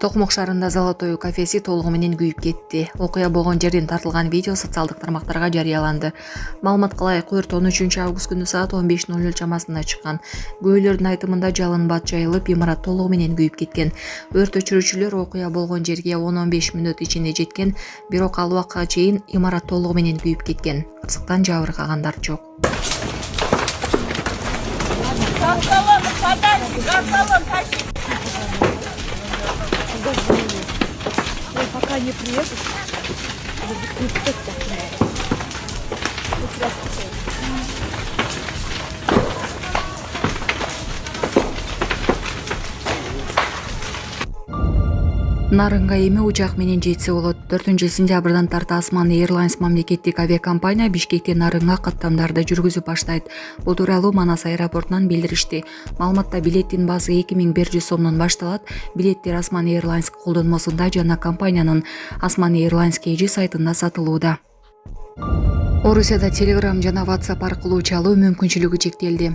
Токмок шаарында Золотой кафеси толугу менен күйүп кетти. Окуя болгон жерден тартылган видео социалдык тармактарга жарыяланды. Маалыматка ылайык өрт 13 август күнү саат 15:00 чамасында чыккан. Күбөлөрдүн айтымында жалын бат жайылып, имарат толугу менен күйүп кеткен. Өрт өчүрүүчүлөр окуя болгон жерге 10-15 мүнөт ичинде жеткен, бирок ал убакка чейин имарат толугу менен күйүп кеткен. Ысыктан жабыркагандар жок. Пока не приедут, Нарынга эми учак менен жетсе болот. 4-сентябрдан тарта Осман Airlines мамлекеттик авиакомпания Бишкектен Нарынга каттамдарды жүргүзүп баштайт. Бул тууралуу Манас аэропортунан билдиришти. Маалыматта билеттин баасы 2100 сомдон башталат. Билеттер Осман Airlines колдонмосунда жана компаниянын Осман Airlines KG сайтында сатылууда. Орусияда Telegram жана WhatsApp аркылуу чалуу мүмкүнчүлүгү чектелди.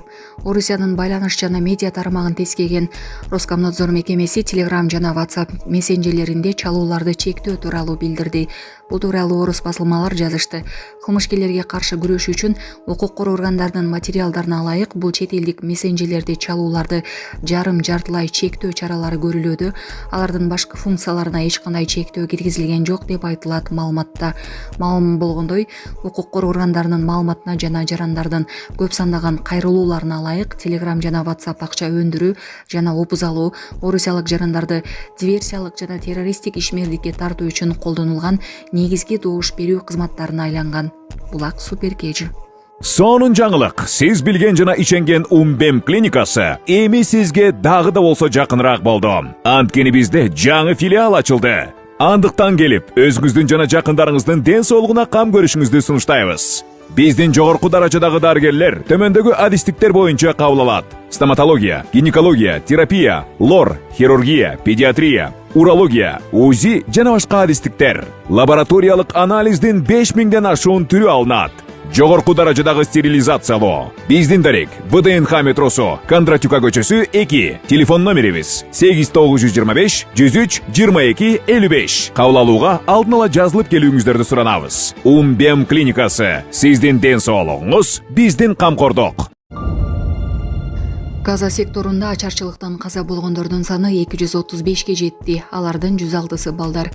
Орусиянын байланыш жана медиа тармагын тескеген Роскомнадзор мекемеси Telegram жана WhatsApp мессенджерлеринде чалууларды чектөө тууралуу билдирди. Бул тууралуу орус басылмалар жазышты. Кылмышкерлерге каршы күрөшүү үчүн укук коргоо органдарынын материалдарына ылайык бул чет элдик мессенджерлерде чалууларды жартылай чектөө чаралары көрүлүүдө. Алардын башкы функцияларына эч кандай чектөө киргизилген жок деп айтылат маалыматта. Маалым болгондой, укук коргоо органдарынын маалыматына жана жарандардын көп сандаган кайрылууларына ылайык Telegram жана WhatsApp акча өндүрүү жана обуз алуу, орусиялык жарандарды диверсиялык жана террористтик ишмердикке тартуу үчүн колдонулган негизги добуш берүү кызматтарына айланган. Булак суперкеж. Сонун жаңылык. Сиз билген жана иченген Умбем клиникасы эми сизге дагы да болсо жакыныраак болду. Анткени бизде жаңы филиал ачылды. Андыктан келип, өзүңүздүн жана жакындарыңыздын ден соолугуна кам көрүшүңүздү сунуштайбыз. Биздин жогорку даражадагы дарыгерлер төмөндөгү адистиктер боюнча кабыл алат: стоматология, гинекология, терапия, лор, хирургия, педиатрия, урология, УЗИ жана башка адистиктер. Лабораториялык анализдин 5000ден ашуун түрү алынат. Жогорку даражадагы стерилизациялоо. Биздин дарек ВДНХ метросу, Кондратюка көчөсү 2. Телефон номерибиз 8925 103 22 55. Кабыл алууга алдын ала жазылып келүүңүздөрдү суранабыз. Умбем клиникасы. Сиздин ден соолугуңуз, биздин камкордук. Газа секторунда ачарчылыктан каза болгондордун саны 235ке жетти. Алардын 106сы балдар.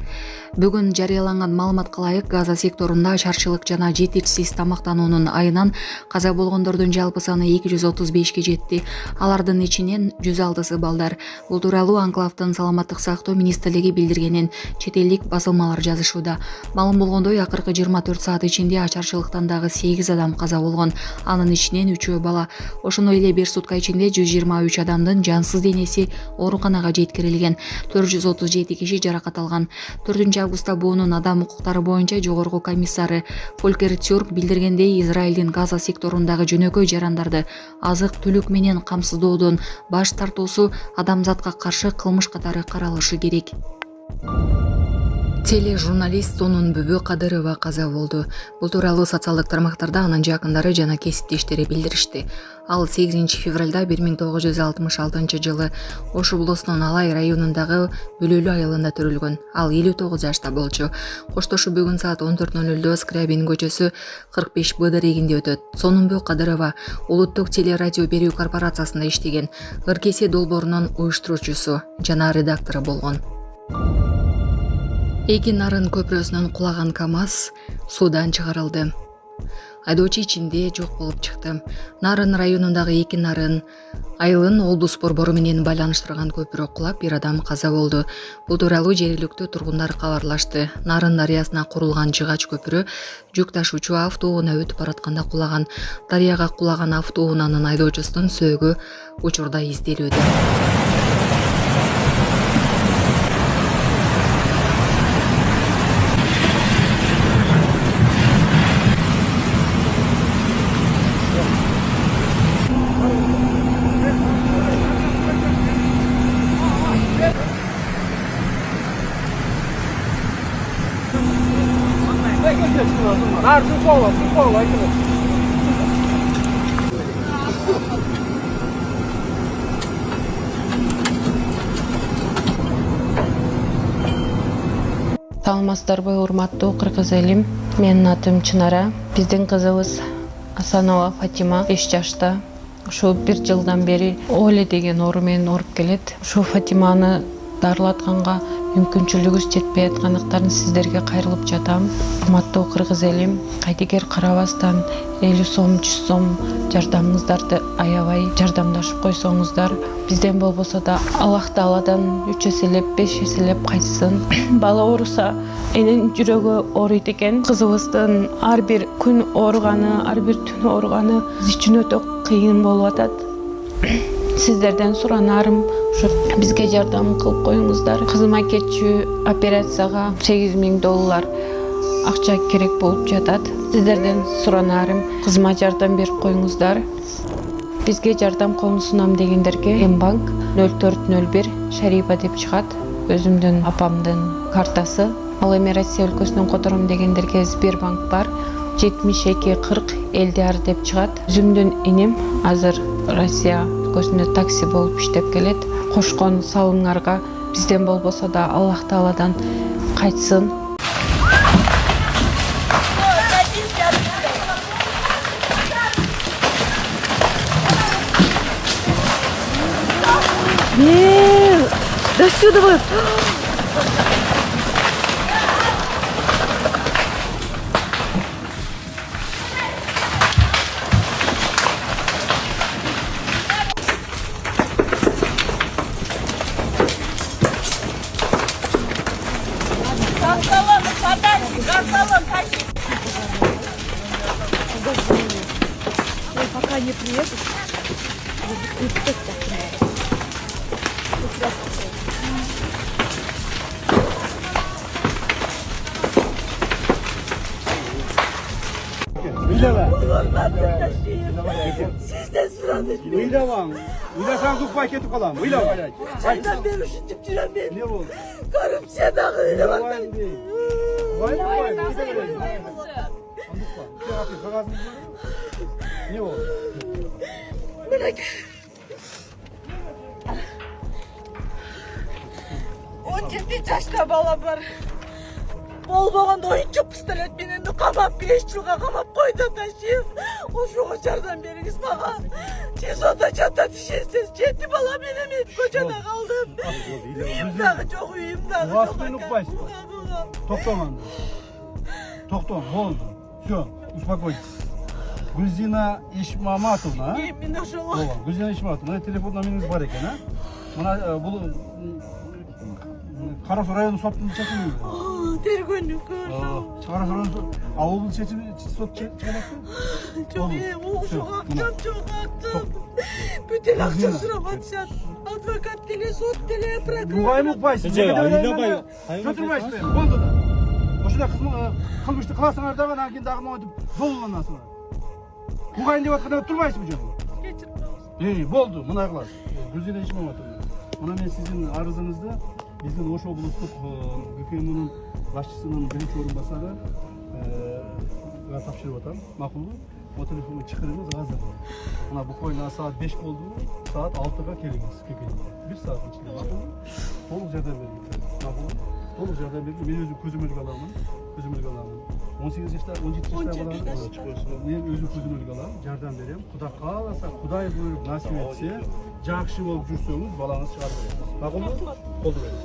Бүгүн жарыяланган маалыматка ылайык Газа секторунда ачарчылык жана жетишсиз тамактануунун айынан каза болгондордун жалпы саны 235ке жетти. Алардын ичинен 106сы балдар. Бул тууралуу анклавдын саламаттык сактоо министрлиги билдиргенин чет элдик басылмалар жазышууда. Маалым болгондой, акыркы 24 саат ичинде ачарчылыктан дагы 8 адам каза болгон. Анын ичинен 3 бала. Ошондой эле 1 сутка ичинде 123 адамдын жансыз денеси ооруканага жеткирилген. 437 киши жаракат алган. 4-августта буунун адам укуктары боюнча жогорку комиссары Фолькер Тюрк билдиргендей, Израилдин Газа секторундагы жөнөкөй жарандарды азык түлүк менен камсыздоодон баш тартуусу адамзатка каршы кылмыш катары каралышы керек. Тележурналист Сонунбүбү Кадырова каза болду. Бул тууралуу социалдык тармактарда анын жакындары жана кесиптештери билдиришти. Ал 8 февралда 1966 жылы Ош облусунун Алай районундагы Бөлөлүү айылында төрөлгөн. Ал 59 жашта болчу. Коштошуу бүгүн саат 14:00 Скрябин көчөсү 45Б дарегинде өтөт. Сонунбү Кадырова улуттук телерадио берүү корпорациясында иштеген. Ыркеси долбоорунун уюштуруучусу жана редактору болгон. Эки Нарын көпүрөсүнөн кулаган КАМАЗ суудан чыгарылды. Айдоочу ичинде жок болуп чыкты. Нарын районундагы Эки Нарын айылын облус борбору менен байланыштырган көпүрө кулап, бир адам каза болду. Бул тууралуу жергиликтүү тургундар кабарлашты. Нарын дарыясына курулган жыгач көпүрө жүк ташуучу автоунаа өтүп баратканда кулаган. Дарыяга кулаган автоунаанын айдоочусунун сөөгү учурда изделүүдө. Саламатсыздарбы, урматтуу кыргыз элим. Менин атым Чынара. Биздин кызыбыз Асанова Фатима 5 жашта. Ушу 1 жылдан бери Оле деген оору менен ооруп келет. Ушу Фатиманы дарылатканга мүмкүнчүлүгүбүз жетпей аткандыктан сиздерге кайрылып жатам. Урматтуу кыргыз элим, кайдыгер карабастан 50 сом, 100 сом жардамыңыздарды аябай жардамдашып койсоңуздар, бизден болбосо да Аллах Тааладан 3 эселеп, 5 эселеп кайтсын. Бала ооруса энин жүрөгү ооруйт экен. Кызыбыздын ар бир күн ооруганы, ар бир түн ооруганы биз үчүн өтө кыйын болуп атат. Сиздерден суранарым, ушу бизге жардам кылып коюңуздар. Кызыма кетчү операцияга $8,000 акча керек болуп жатат. Сиздерден суранарым, кызыма жардам берип коюңуздар. Бизге жардам колун сунам дегендерге Мбанк 0401 Шарипа деп чыгат. Өзүмдүн апамдын картасы. Ал эми Россия өлкөсүнөн котором дегендерге Сбербанк бар. 7240 Элдиар деп чыгат. Өзүмдүн иним азыр Россия өлкөсүндө такси болуп иштеп келет. Кошкон салымыңарга бизден болбосо да Аллах Тааладан кайтсын. До сюда вы. Ой, пока не приедут. Sizden sıranız mı? Uylamam. Uylasan tutmay ketip kalam. Uylamam. Çaydan beri üşütüp duran ben. Ne oldu? Karım çaydan öyle bak. Vay mı? Vay mı? Vay mı? Ne oldu? Bırak. 17 yaşta balam var. Bol bağında oyuncu pistolet menен kamap 5 жылга kamap koydu taşıyıp. Uşuğa jardan beriniz bana. Tez onda jata düşersiz. Jetti bala benim kocada kaldım. Uyumdağı çok uyumdağı çok. Vastığını upaysın. Toktama. Toktama. Oldu. Все. Успокойтесь. Гүлзина Ишмаматовна. Yemin ошоңо. Ооба, Гүлзина Ишмаматовна. Телефон номериңиз бар экен, а? Мына бул Карас району соттун чечими. Тергөөнүкү. Карас району облус чечими сот чыганакты. Çok iyi. Uşuğa akşam çok attım. Bütün akşam surap atışat. Advokat dili, sot dili, bırakın. Бугай укпайсың. Айнабай. Чөтүрбайсың. Болду да. Ошондой кылмышты кыласыңар дагы анан кийин дагы монтип долуланасыңар. Бугайын деп атканда турбайсыңбы жок? Geçir. Болду, мындай кыласыз. Гүлзина Ишмаматовна. Мына мен сиздин арызыңызды биздин Ош облустук ГКМнын башчысынын биринчи орун басары тапшырып атам. Макулбу? О телефонду чакырыңыз азыр. Мына буквально саат 5 болду. Саат 6га келиңиз КПМге. 1 саат ичинде. Макулбу? Толук жардам бериңиз. Макулбу? Толук жардам бериңиз. Мен өзүм көзөмөлгө аламын. 18 жашта, 17 жашта балам. Мен өзүм көзөмөлгө алам, жардам берем. Кудай кааласа, Кудай буйруп насип этсе, жакшы болуп жүрсөңүз балаңыз чыгарып берет. Макулбу? Колду бериңиз.